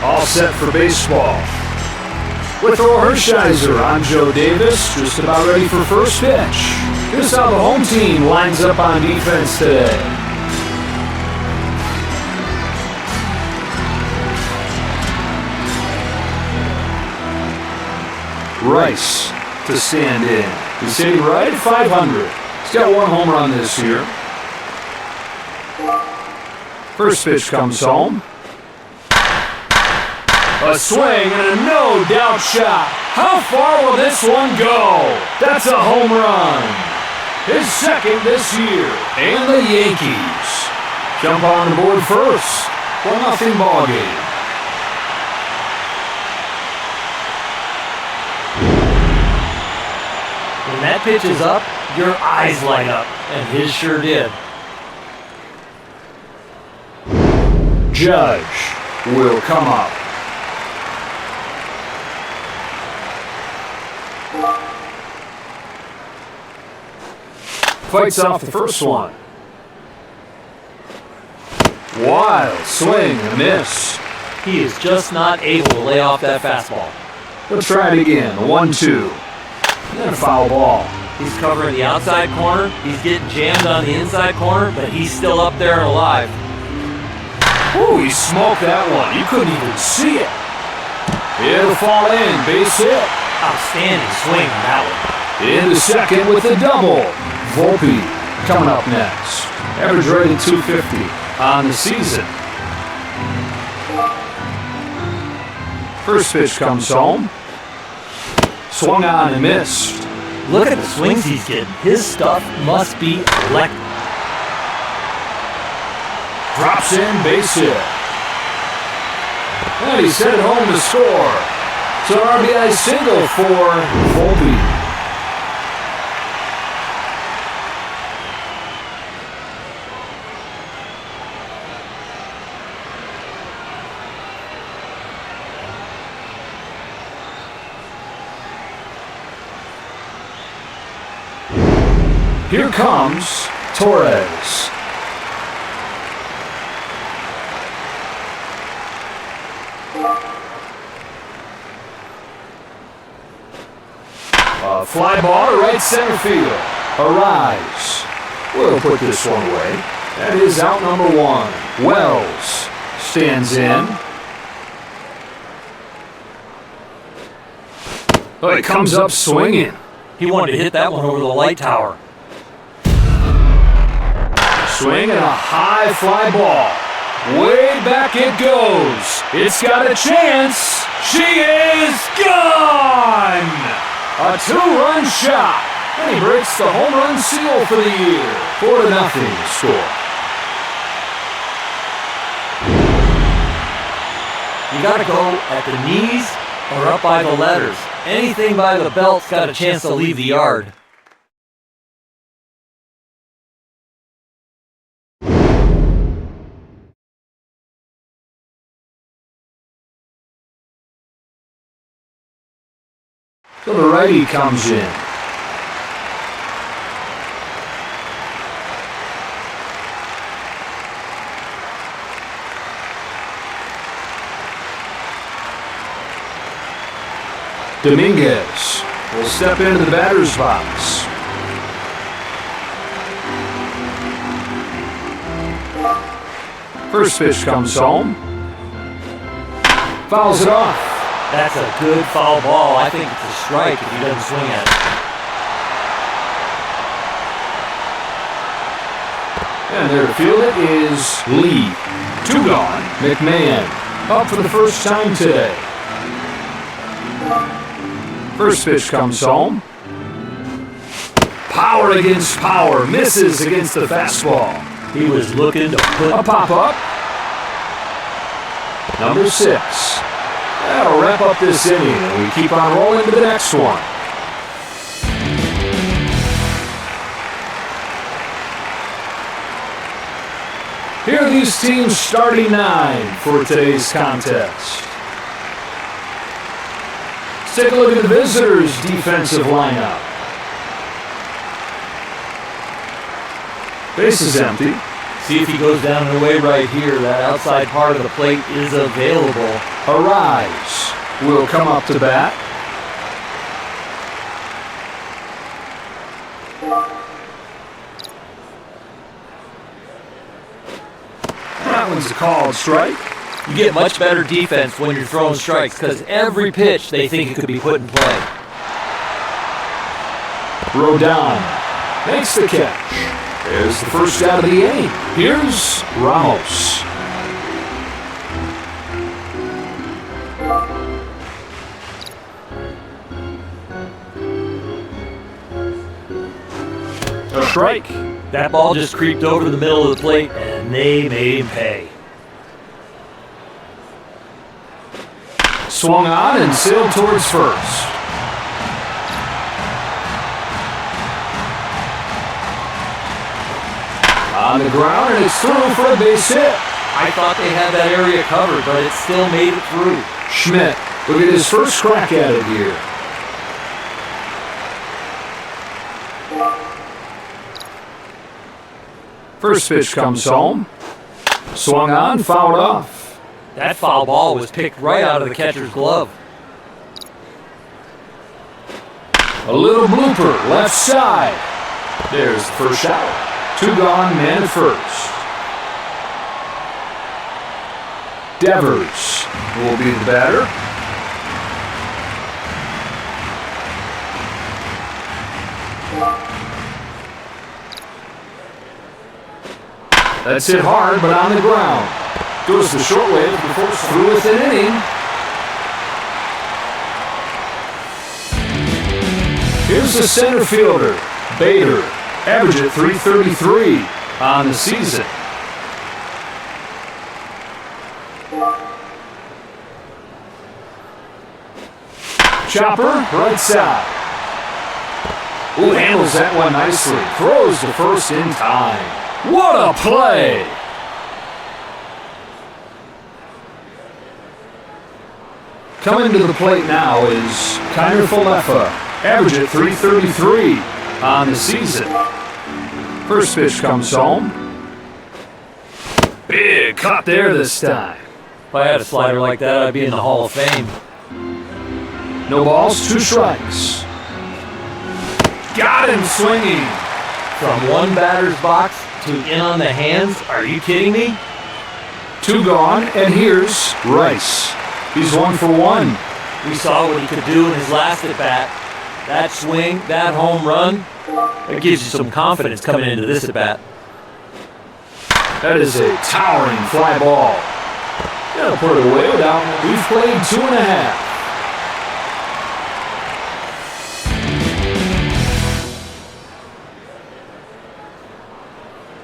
all set for baseball. With Thor Hershiser, I'm Joe Davis, just about ready for first pitch. Here's how the home team lines up on defense today. Rice to stand in. He's hitting right at 500. He's got one home run this year. First pitch comes home. A swing and a no-doubt shot. How far will this one go? That's a home run. His second this year. And the Yankees jump on the board first. 1-0 ball game. When that pitch is up, your eyes light up, and his sure did. Judge will come up. Fights off the first one. Wild swing and a miss. He is just not able to lay off that fastball. Let's try it again. 1-2. And a foul ball. He's covering the outside corner. He's getting jammed on the inside corner, but he's still up there and alive. Ooh, he smoked that one. You couldn't even see it. It'll fall in. Base hit. Outstanding swing on that one. Into second with a double. Volpe coming up next. Average rated 250 on the season. First pitch comes home. Swung on and missed. Look at the swings he's getting. His stuff must be electric. Drops in, base hit. And he's headed home to score. It's an RBI single for Volpe. Here comes Torres. A fly ball to right center field. Arise. We'll put this one away. That is out number one. Wells stands in. Oh, he comes up swinging. He wanted to hit that one over the light tower. Swing and a high fly ball. Way back it goes. It's got a chance. She is gone. A two-run shot. And he breaks the home run seal for the year. 4-0 score. You got to go at the knees or up by the letters. Anything by the belt's got a chance to leave the yard. So the righty comes in. Dominguez will step into the batter's box. First pitch comes home. Fouls it off. That's a good foul ball. I think it's a strike if he doesn't swing at it. And there to field it is Lee. Two gone. McMahon up for the first time today. First pitch comes home. Power against power. Misses against the fastball. He was looking to put a pop-up. Number 6. That'll wrap up this inning, and we keep on rolling to the next one. Here are these teams' starting 9 for today's contest. Let's take a look at the visitors' defensive lineup. Base is empty. See if he goes down and away right here. That outside part of the plate is available. Arise will come up to bat. That one's a called strike. You get much better defense when you're throwing strikes because every pitch they think it could be put in play. Rodon makes the catch. There's the first out of the inning. Here's Ramos. A strike. That ball just creeped over the middle of the plate, and they made him pay. Swung on and sailed towards first. On the ground, and it's through for a base hit. I thought they had that area covered, but it still made it through. Schmidt will get his first crack at it here. First pitch comes home. Swung on, fouled off. That foul ball was picked right out of the catcher's glove. A little blooper, left side. There's the first out. 2 gone, man at first. Devers will be the batter. That's hit hard, but on the ground. Goes the short wave before it's through with an inning. Here's the center fielder, Bader. Average at .333 on the season. Chopper, right side. Ooh, handles that one nicely. Throws to first in time. What a play! Coming to the plate now is Kiner Falefa. Average at .333 on the season. First pitch comes home. Big cut there this time. If I had a slider like that, I'd be in the Hall of Fame. No balls, 2 strikes. Got him swinging. From one batter's box to in on the hands? Are you kidding me? 2 gone, and here's Rice. He's 1 for 1. We saw what he could do in his last at-bat. That swing, that home run, that gives you some confidence coming into this at-bat. That is a towering fly ball. Gotta put it away without. We've played 2.5.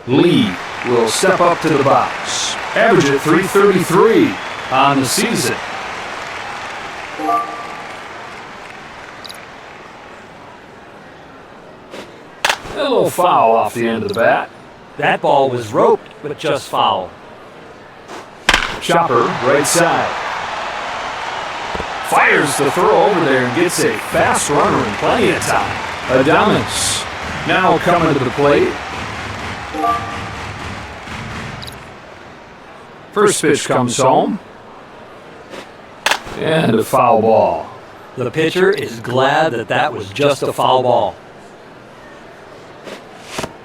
Lee will step up to the box. Average at .333 on the season. A little foul off the end of the bat. That ball was roped, but just foul. Chopper, right side. Fires the throw over there and gets a fast runner in plenty of time. Adames now coming to the plate. First pitch comes home. And a foul ball. The pitcher is glad that that was just a foul ball.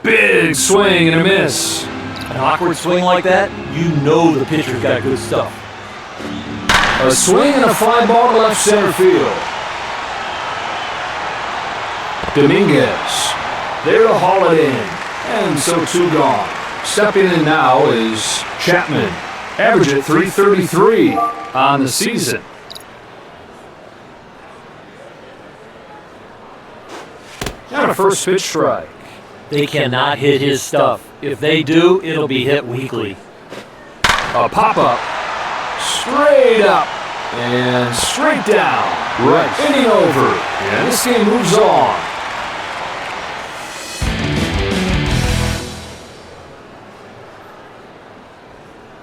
Big swing and a miss. An awkward swing like that, you know the pitcher's got good stuff. A swing and a fly ball to left center field. Dominguez there to haul it in. And so 2 gone. Stepping in now is Chapman. Average at .333 on the season. And a first pitch strike. They cannot hit his stuff. If they do, it'll be hit weakly. A pop-up. Straight up. And straight down. Right. Inning over. And this game moves on.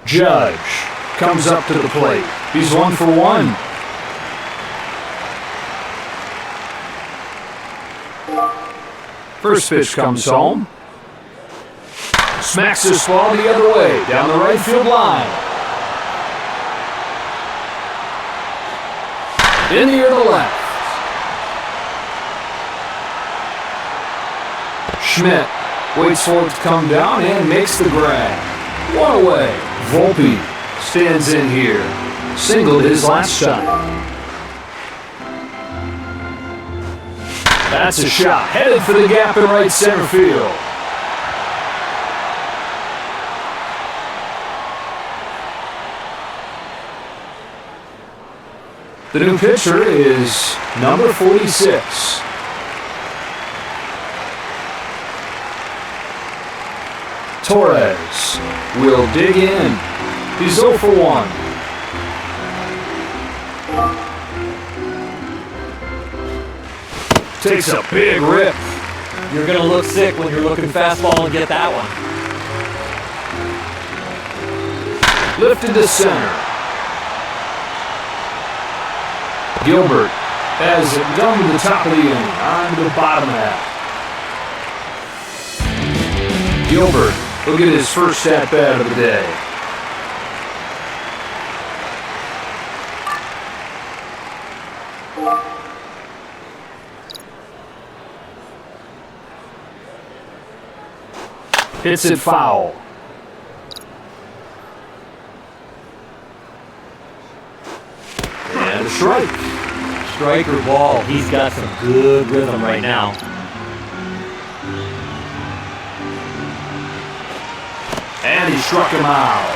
Judge comes up to the plate. He's 1 for 1. First pitch comes home. Smacks this ball the other way, down the right field line. In the air to left. Schmidt waits for it to come down and makes the grab. One away. Volpe stands in here. Singled his last time. That's a shot. Headed for the gap in right center field. The new pitcher is number 46. Torres will dig in. He's 0 for 1. Takes a big rip. You're going to look sick when you're looking fastball and get that one. Lifted to center. Gilbert has it done to the top of the inning, on to the bottom half. Gilbert will get his first at-bat of the day. Hits it foul. And a strike. Strike or ball, he's got some good rhythm right now. And he struck him out.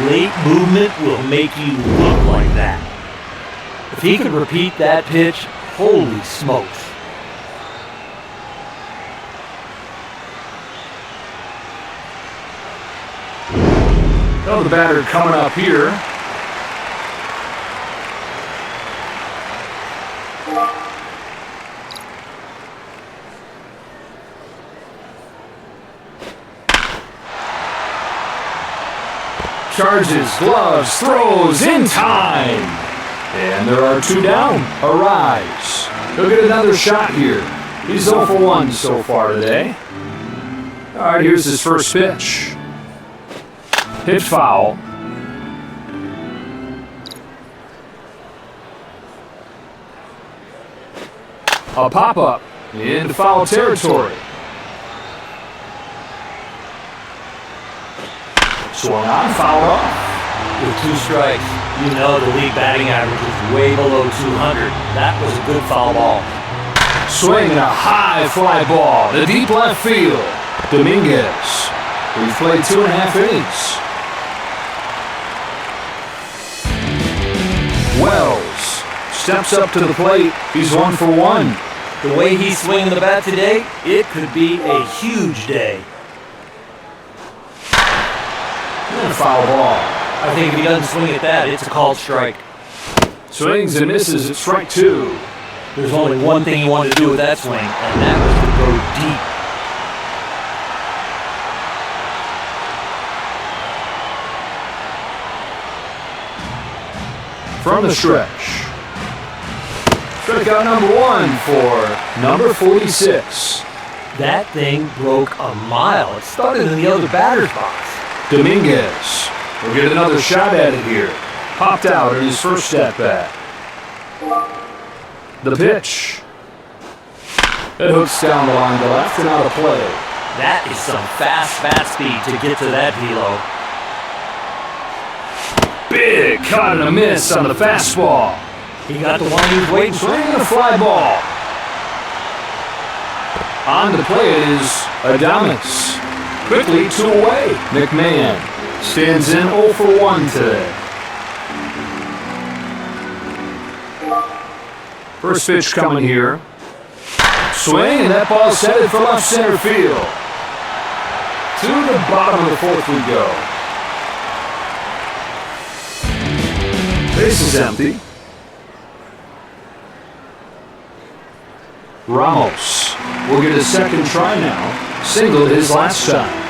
Late movement will make you look like that. If he could repeat that pitch, holy smokes. Oh, the batter coming up here. Charges, gloves, throws in time. And there are 2 down. A rise. He'll get another shot here. He's 0 for 1 so far today. All right, here's his first pitch. Hit foul. A pop-up into foul territory. Swung on, foul off. With 2 strikes, you know the league batting average is way below 200. That was a good foul ball. Swinging a high fly ball to deep left field. Dominguez. We've played 2.5 innings. Wells steps up to the plate. He's 1 for 1. The way he's swinging the bat today, it could be a huge day. And a foul ball. I think if he doesn't swing at that, it's a called strike. Swings and misses at strike 2. There's only one thing he wanted to do with that swing, and that was to go deep. From the stretch. Strikeout number 1 for number 46. That thing broke a mile. It started in the other batter's box. Dominguez will get another shot at it here. Popped out in his first at-bat. The pitch. It hooks down the line to left and out of play. That is some fast bat speed to get to that velo. Big cut and a miss on the fastball. He got the one he was waiting for. Swinging a fly ball. On to play it is Adames. Quickly 2 away. McMahon stands in 0 for 1 today. First pitch coming here. Swing, and that ball's headed for left center field. To the bottom of the 4th we go. Base is empty. Ramos will get a second try now. Singled his last time.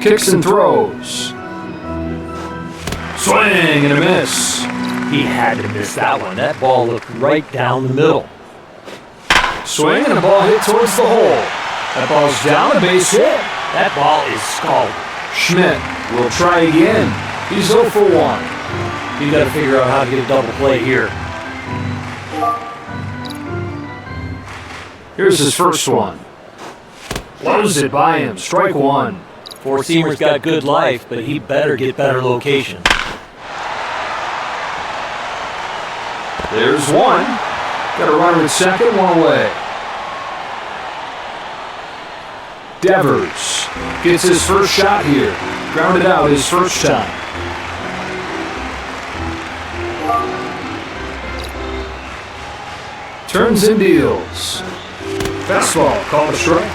Kicks and throws. Swing and a miss. He had to miss that one. That ball looked right down the middle. Swing and the ball hit towards the hole. That ball's down, a base hit. That ball is scalded. Schmidt will try again. He's 0 for 1. You got to figure out how to get a double play here. Here's his first one. Blows it by him. Strike 1. Four-seamer's got good life, but he better get better location. There's one. Got a runner at second, one away. Devers gets his first shot here. Grounded out his first time. Turns and deals. Fastball called a strike.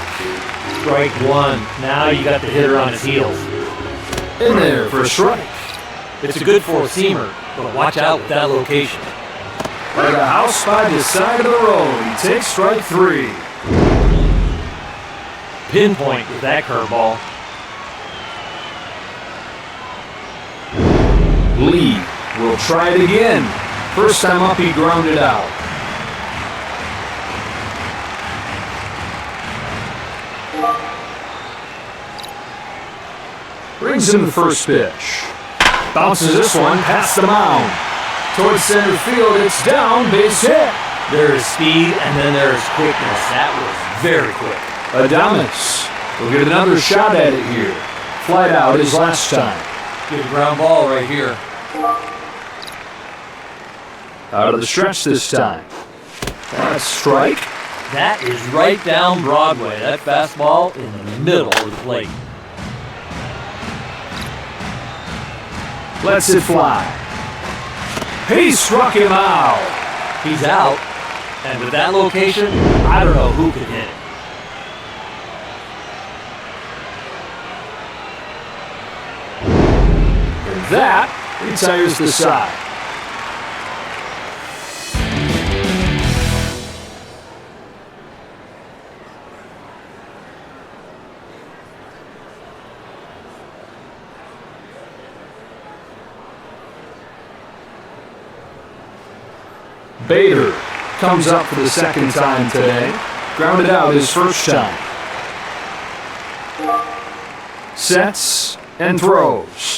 Strike 1. Now you got the hitter on his heels. In there for a strike. It's a good four-seamer, but watch out with that location. Like a house by the side of the road, he takes strike 3. Pinpoint with that curveball. Lee will try it again. First time up, he grounded out. Brings him the first pitch. Bounces this one past the mound. Towards center field, it's down, base hit. There is speed, and then there is quickness. That was very quick. Adames will get another shot at it here. Flied out his last time. Good ground ball right here. Out of the stretch this time. That's strike. That is right down Broadway. That fastball in the middle of the plate. Lets it fly. He struck him out. He's out. And with that location, I don't know who can hit it. And that retires the side. Bader comes up for the second time today. Grounded out his first time. Sets and throws.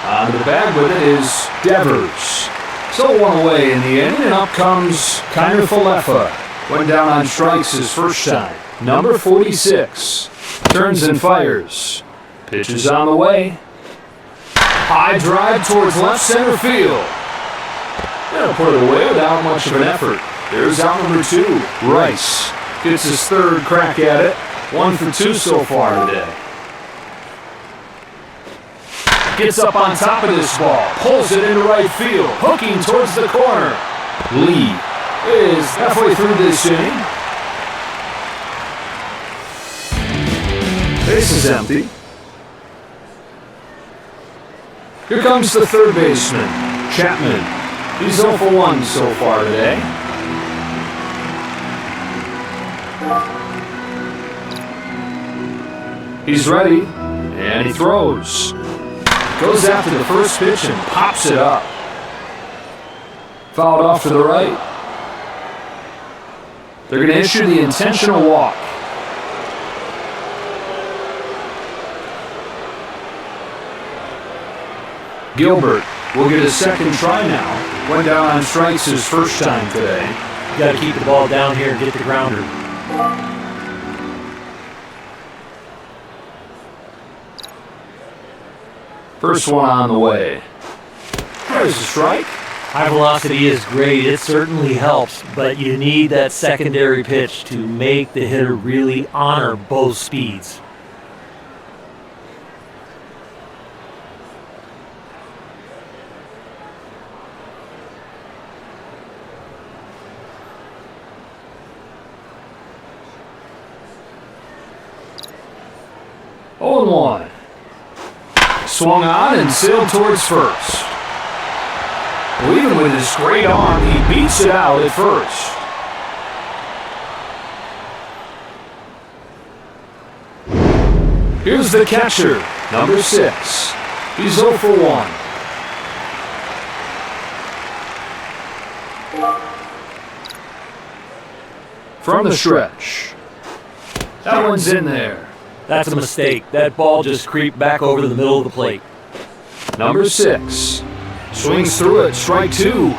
On the bag with it is Devers. So one away in the inning, and up comes Kiner Falefa. Went down on strikes his first time. Number 46. Turns and fires. Pitches on the way. High drive towards left center field. They'll put it away without much of an effort. There's out number 2. Rice gets his third crack at it. 1 for 2 so far today. Gets up on top of this ball. Pulls it into right field. Hooking towards the corner. Lee is halfway through this inning. Base is empty. Here comes the third baseman, Chapman. He's 0 for 1 so far today. He's ready, and he throws. Goes after the first pitch and pops it up. Fouled off to the right. They're going to issue the intentional walk. Gilbert will get a second try now. Went down on strikes his first time today. You got to keep the ball down here and get the grounder. First one on the way. There's a strike. High velocity is great. It certainly helps, but you need that secondary pitch to make the hitter really honor both speeds. Oh, 1. Swung on and sailed towards first. Well, even with his great arm, he beats it out at first. Here's the catcher, number 6. He's 0 for 1. from the stretch. That one's in there. That's a mistake. That ball just creeped back over the middle of the plate. Number 6. Swings through it, strike 2.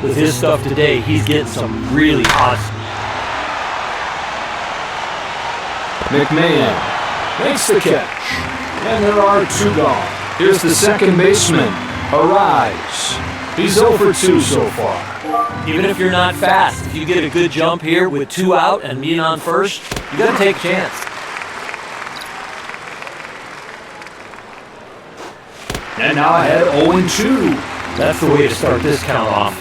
With his stuff today, he's getting some really odd. McMahon makes the catch, and there are 2 gone. Here's the second baseman, Arise. He's 0 for 2 so far. Even if you're not fast, if you get a good jump here with 2 out and being on first, you got to take a chance. And now ahead 0-2. That's the way to start this count off.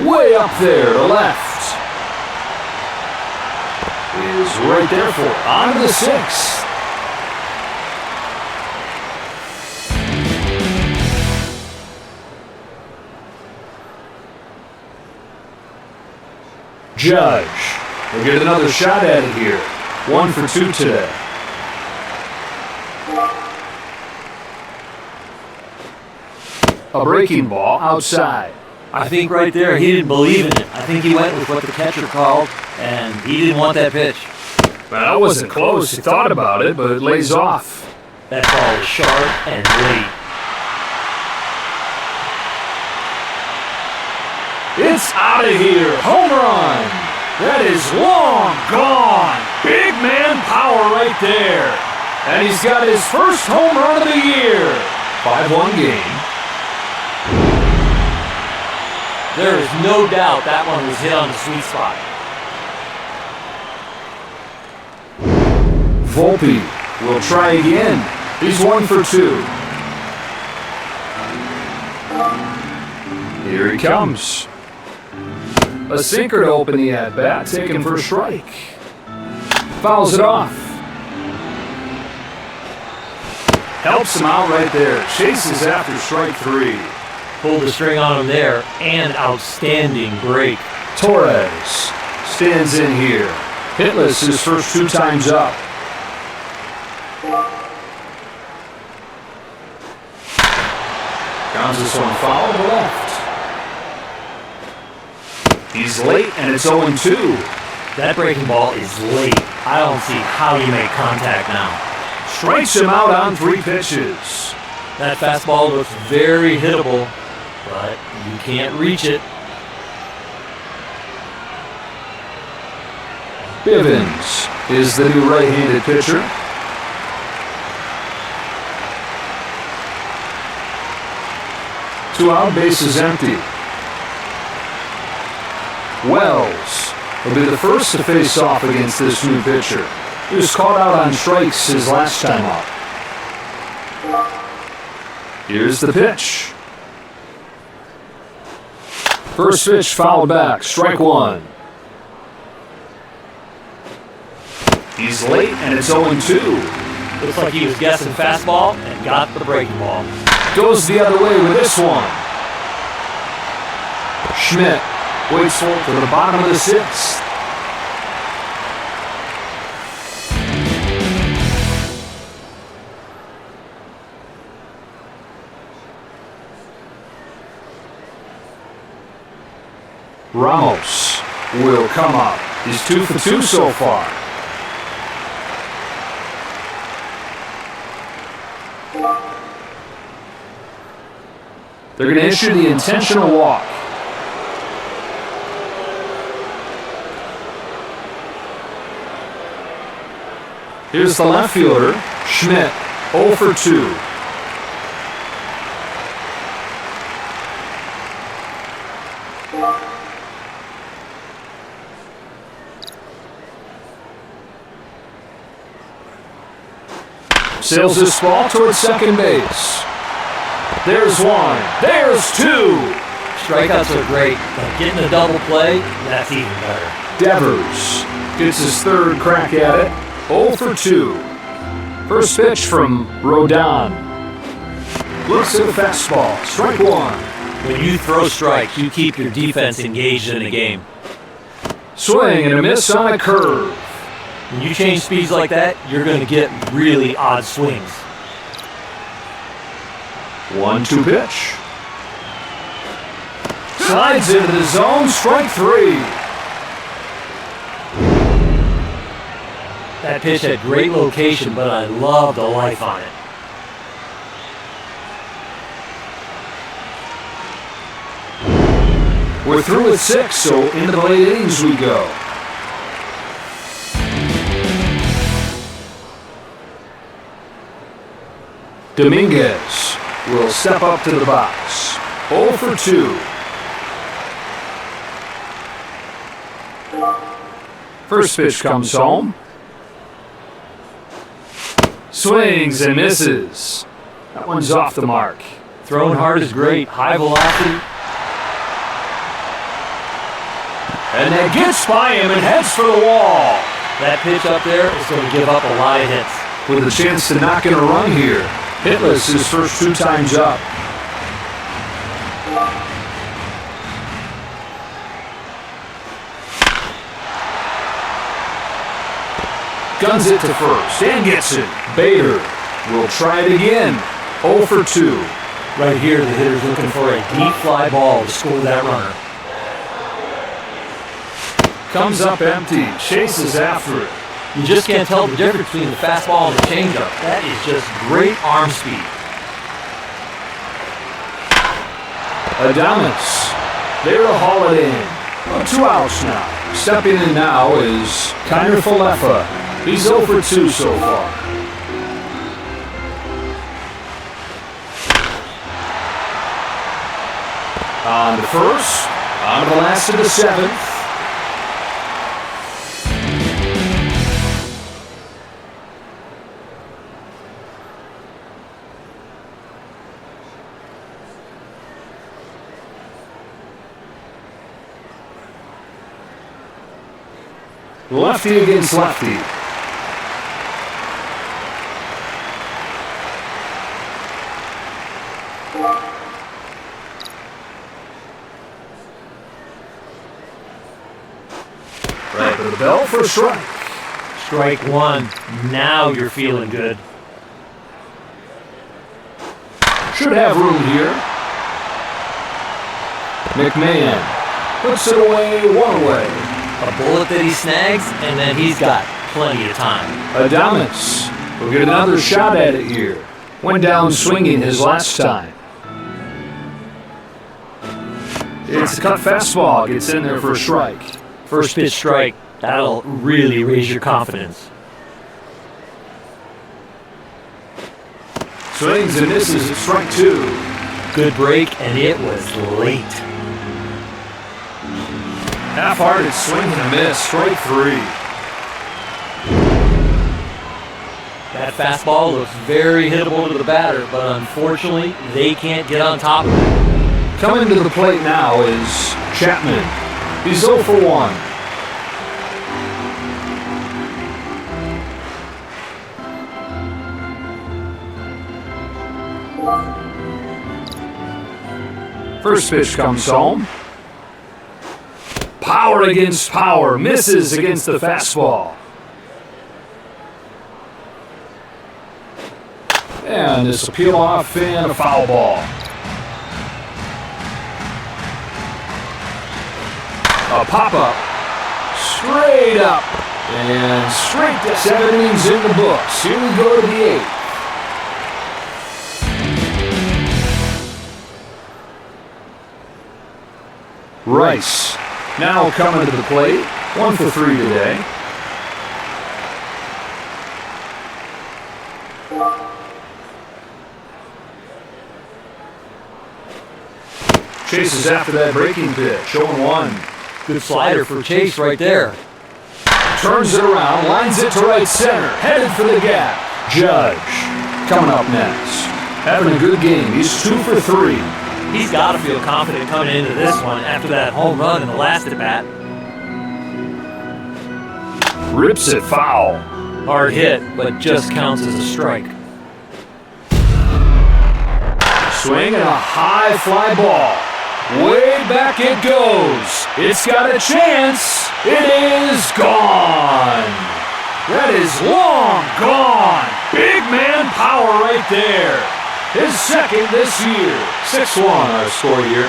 Way up there to left. Is right there for it. On to the 6th. Judge will get another shot at it here. 1 for 2 today. A breaking ball outside. I think right there he didn't believe in it. I think he went with what the catcher called, and he didn't want that pitch. Well, that wasn't close. He thought about it, but it lays off. That ball is sharp and late. It's out of here. Home run. That is long gone. Big man power right there. And he's got his first home run of the year. 5-1 game. There is no doubt that one was hit on the sweet spot. Volpe will try again. He's 1 for 2. Here he comes. A sinker to open the at-bat, taken for a strike. Fouls it off. Helps him out right there. Chases after strike 3. Pulled the string on him there, and outstanding break. Torres stands in here. Hitless his first 2 times up. Grounds this one foul to the left. He's late, and it's 0-2. That breaking ball is late. I don't see how you make contact now. Strikes him out on 3 pitches. That fastball looks very hittable, but you can't reach it. Bivens is the new right-handed pitcher. Two out, bases empty. Wells will be the first to face off against this new pitcher. He was caught out on strikes his last time up. Here's the pitch. First pitch fouled back, strike 1. He's late, and it's 0-2. Looks like he was guessing fastball and got the breaking ball. Goes the other way with this one. Schmidt waits for it to the bottom of the 6th. Ramos will come up. He's 2 for 2 so far. They're going to issue the intentional walk. Here's the left fielder, Schmidt, 0 for 2. Sails this ball towards second base. There's 1. There's 2. Strikeouts are great, but getting a double play, that's even better. Devers gets his 3rd crack at it. 0 for 2. First pitch from Rodon. Looks at the fastball. Strike 1. When you throw strikes, you keep your defense engaged in the game. Swing and a miss on a curve. When you change speeds like that, you're going to get really odd swings. 1-2 pitch. Slides into the zone, strike 3. That pitch had great location, but I love the life on it. We're through with 6, so into the late innings we go. Dominguez will step up to the box. 0 for 2. First pitch comes home. Swings and misses. That one's off the mark. Throwing hard is great. High velocity. And that gets by him and heads for the wall. That pitch up there is going to give up a lot of hits. With a chance to knock in a run here. Hitless his first 2 times up. Guns it to first and gets it. Bader will try it again. 0 for 2. Right here, the hitter's looking for a deep fly ball to score that runner. Comes up empty, chases after it. You just can't tell the difference between the fastball and the changeup. That is just great arm speed. Adames, there to haul it in. Well, 2 outs now. Stepping in now is Kiner Falefa. He's 0 for 2 so far. On to first, on to the last of the 7th. Lefty against lefty. Right to the bell for a strike. Strike 1. Now you're feeling good. Should have room here. McMahon puts it away, 1 away. A bullet that he snags, and then he's got plenty of time. Adames will get another shot at it here. Went down swinging his last time. It's a cut fastball, gets in there for a strike. First pitch strike, that'll really raise your confidence. Swings and misses at strike 2. Good break, and it was late. Half-hearted swing and a miss, strike 3. That fastball looks very hittable to the batter, but unfortunately, they can't get on top of it. Coming to the plate now is Chapman. He's 0 for 1. First pitch comes home. Power against power, misses against the fastball. And this will peel off and a foul ball. A pop-up, straight up, and straight to 7 innings in the books. Here we go to the 8th. Rice now coming to the plate, 1 for 3 today. Chases after that breaking pitch, 0-1. Good slider for Chase right there. Turns it around, lines it to right center, headed for the gap. Judge coming up next. Having a good game, he's 2 for 3. He's got to feel confident coming into this one after that home run in the last at-bat. Rips it foul. Hard hit, but just counts as a strike. Swing and a high fly ball. Way back it goes. It's got a chance. It is gone. That is long gone. Big man power right there. His second this year. 6-1 our score here.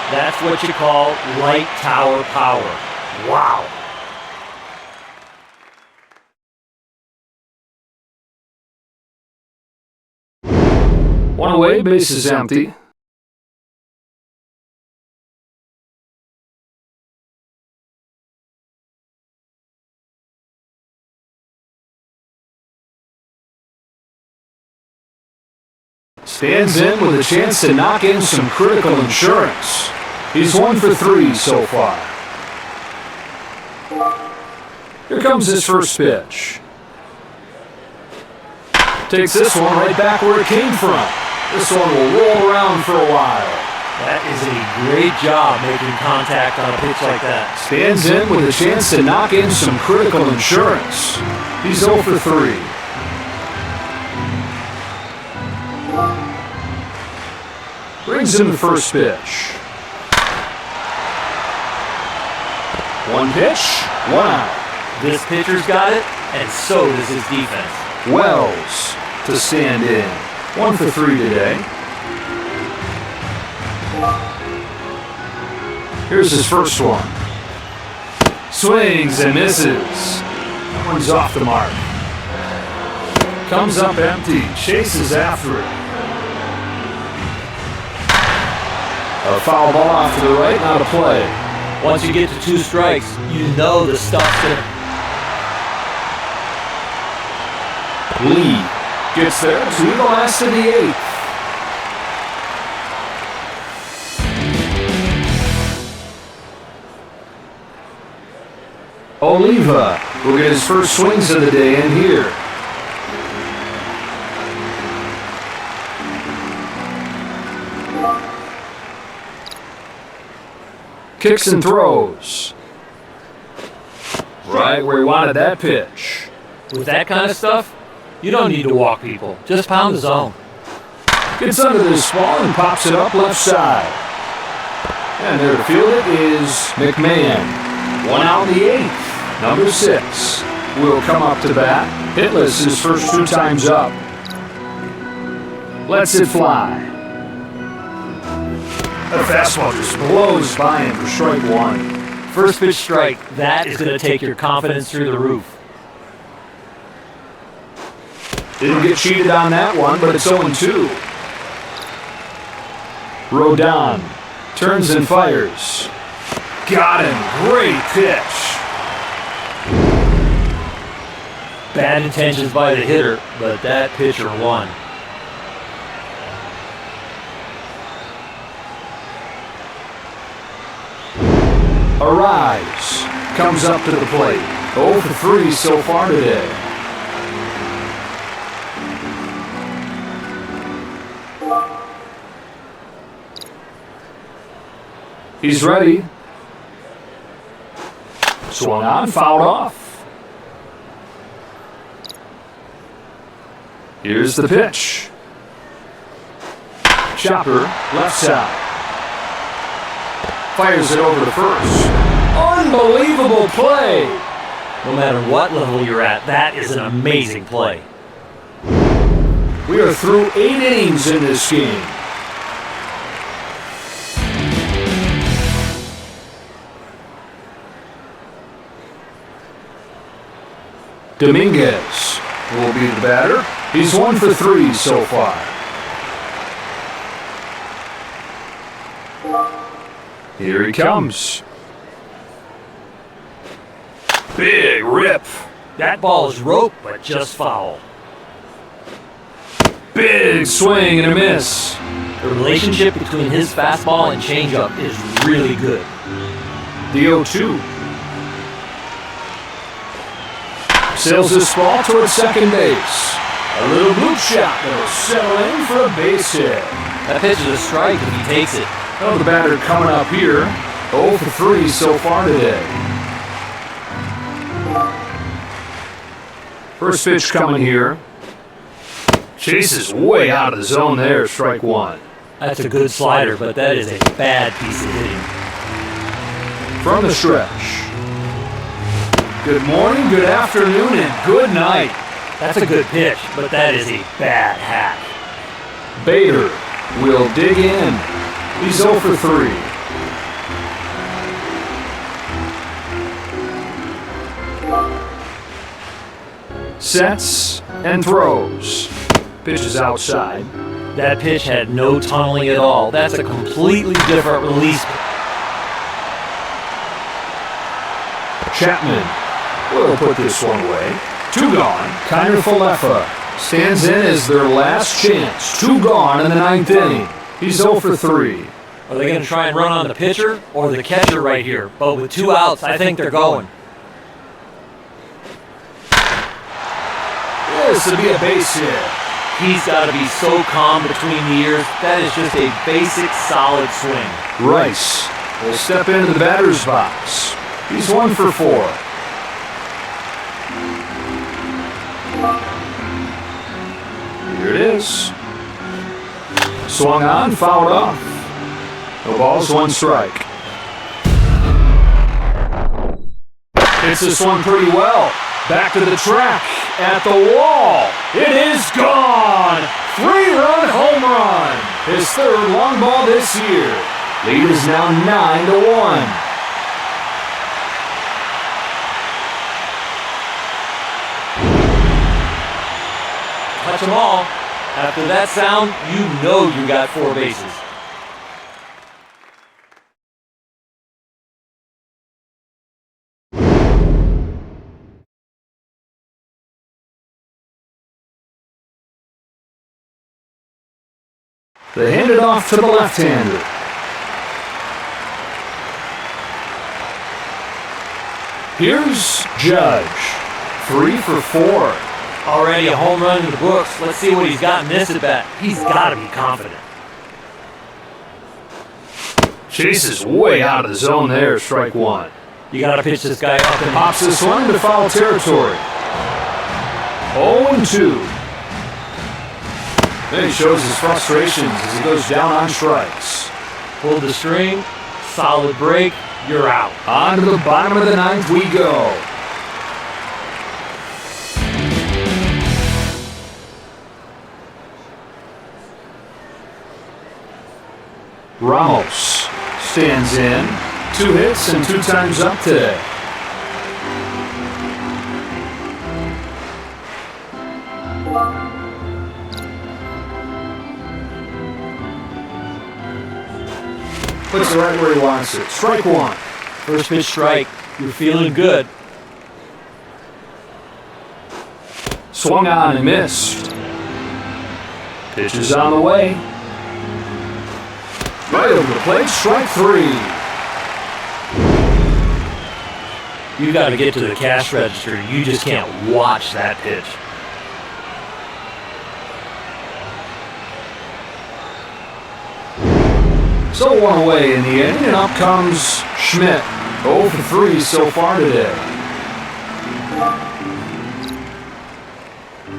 That's what you call light tower power. Wow. One away, base is empty. Stands in with a chance to knock in some critical insurance. He's 1 for 3 so far. Here comes his first pitch. Takes this one right back where it came from. This one will roll around for a while. That is a great job making contact on a pitch like that. Stands in with a chance to knock in some critical insurance. He's 0 for 3. Brings in the first pitch. One pitch, 1 out. This pitcher's got it, and so does his defense. Wells to stand in. 1 for 3 today. Here's his first one. Swings and misses. That one's off the mark. Comes up empty, chases after it. A foul ball off to the right, not a play. Once you get to 2 strikes, you know the stuff's gonna... Lee gets there to the last of the 8th. Oliva will get his first swings of the day in here. Kicks and throws. Right where he wanted that pitch. With that kind of stuff, you don't need to walk people. Just pound the zone. Gets under this ball and pops it up left side. And there to field it is McMahon. 1 out in the 8th. Number 6 will come up to bat. Hitless his first 2 times up. Lets it fly. That fastball just blows by him for strike 1. First pitch strike, that is going to take your confidence through the roof. Didn't get cheated on that one, but it's 0-2. Rodon turns and fires. Got him. Great pitch. Bad intentions by the hitter, but that pitcher won. Arise comes up to the plate. 0 for 3 so far today. He's ready. Swung on, fouled off. Here's the pitch. Chopper, left side. Fires it over to first. Unbelievable play! No matter what level you're at, that is an amazing play. We are through 8 innings in this game. Dominguez will be the batter. He's 1 for 3 so far. Here he comes. Big rip. That ball is rope, but just foul. Big swing and a miss. The relationship between his fastball and changeup is really good. The 0-2. Sails this ball towards second base. A little loop shot that'll settle in for a base hit. That pitch is a strike if he takes it. Oh, the batter coming up here. 0 for 3 so far today. First pitch coming here. Chases way out of the zone there, strike 1. That's a good slider, but that is a bad piece of hitting. From the stretch. Good morning, good afternoon, and good night. That's a good pitch, but that is a bad hack. Bader will dig in. He's 0 for 3. Sets and throws. Pitches outside. That pitch had no tunneling at all. That's a completely different release. Chapman will put this one away. 2 gone. Kiner Falefa stands in as their last chance. 2 gone in the 9th inning. He's 0 for 3. Are they going to try and run on the pitcher or the catcher right here? But with 2 outs, I think they're going. This would be a base hit. He's got to be so calm between the ears. That is just a basic, solid swing. Rice will step into the batter's box. He's 1 for 4. Here it is. Swung on, fouled off. No balls, 1 strike. Hits this one pretty well. Back to the track, at the wall. It is gone! 3-run home run. His 3rd long ball this year. Lead is now 9-1. Touch them all. After that sound, you know you got 4 bases. They hand it off to the left-hander. Here's Judge. 3 for 4. Already a home run in the books. Let's see what he's got in this at bat. He's got to be confident. Chases way out of the zone there, strike 1. You got to pitch this guy up and Pops this one into foul territory. 0-2. Then he shows his frustrations as he goes down on strikes. Pull the string, solid break, you're out. On to the bottom of the 9th we go. Ramos stands in. 2 hits and 2 times up today. Puts it right where he wants it. Strike 1. First pitch strike. You're feeling good. Swung on and missed. Pitch is on the way. Right over the plate, strike 3. You got to get to the cash register. You just can't watch that pitch. So 1 away in the inning, and up comes Schmidt. 0 for 3 so far today.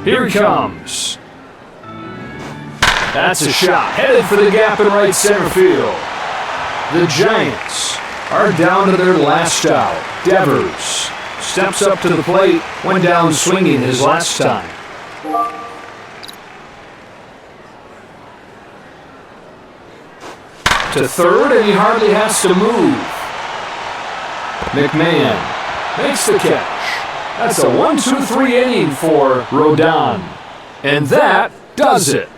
Here he comes. That's a shot, headed for the gap in right center field. The Giants are down to their last out. Devers steps up to the plate, went down swinging his last time. To third, and he hardly has to move. McMahon makes the catch. That's a 1-2-3 inning for Rodon. And that does it.